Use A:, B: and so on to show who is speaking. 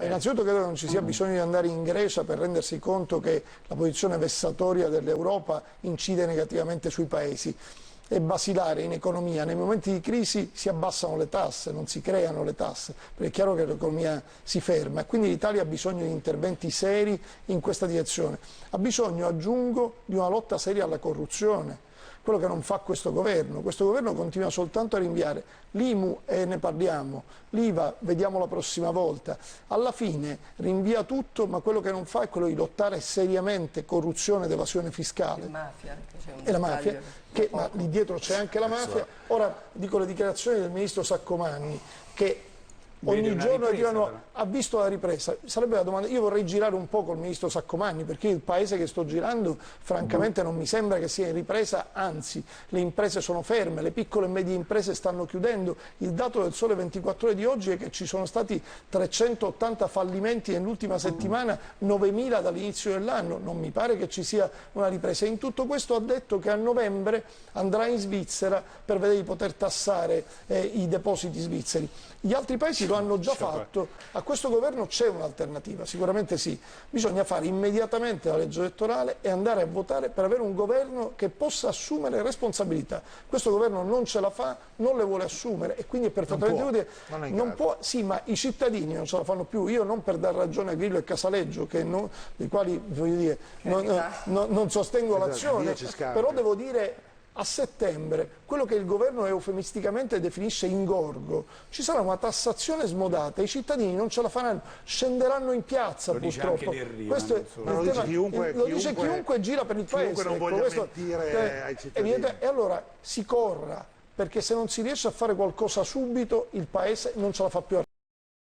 A: Innanzitutto credo che non ci sia bisogno di andare in Grecia per rendersi conto che la posizione vessatoria dell'Europa incide negativamente sui paesi. È basilare in economia, nei momenti di crisi si abbassano le tasse, non si creano le tasse, perché è chiaro che l'economia si ferma e quindi l'Italia ha bisogno di interventi seri in questa direzione. Ha bisogno, aggiungo, di una lotta seria alla corruzione. Quello che non fa questo governo continua soltanto a rinviare l'IMU e ne parliamo, l'IVA vediamo la prossima volta, alla fine rinvia tutto, ma quello che non fa è quello di lottare seriamente corruzione ed evasione fiscale. E la mafia, ma lì dietro c'è anche la mafia. Ora dico le dichiarazioni del ministro Saccomanni che ogni giorno dicono ha visto la ripresa. Sarebbe la domanda, io vorrei girare un po' col ministro Saccomanni perché il paese che sto girando francamente non mi sembra che sia in ripresa, anzi le imprese sono ferme, le piccole e medie imprese stanno chiudendo. Il dato del Sole 24 Ore di oggi è che ci sono stati 380 fallimenti nell'ultima settimana, 9.000 dall'inizio dell'anno, non mi pare che ci sia una ripresa. In tutto questo ha detto che a novembre andrà in Svizzera per vedere di poter tassare i depositi svizzeri. Gli altri paesi lo hanno già fatto, a questo governo c'è un'alternativa, sicuramente sì, bisogna fare immediatamente la legge elettorale e andare a votare per avere un governo che possa assumere responsabilità. Questo governo non ce la fa, non le vuole assumere e quindi è perfettamente utile. Non può, sì, ma i cittadini non ce la fanno più, io non per dar ragione a Grillo e Casaleggio, dei quali voglio dire, non sostengo l'azione, però devo dire a settembre, quello che il governo eufemisticamente definisce ingorgo, ci sarà una tassazione smodata, i cittadini non ce la faranno, scenderanno in piazza
B: lo
A: purtroppo. Questo è
C: lo dice
A: chiunque gira per il paese.
C: Non voglia mentire ai cittadini.
A: E allora si corra, perché se non si riesce a fare qualcosa subito il paese non ce la fa più.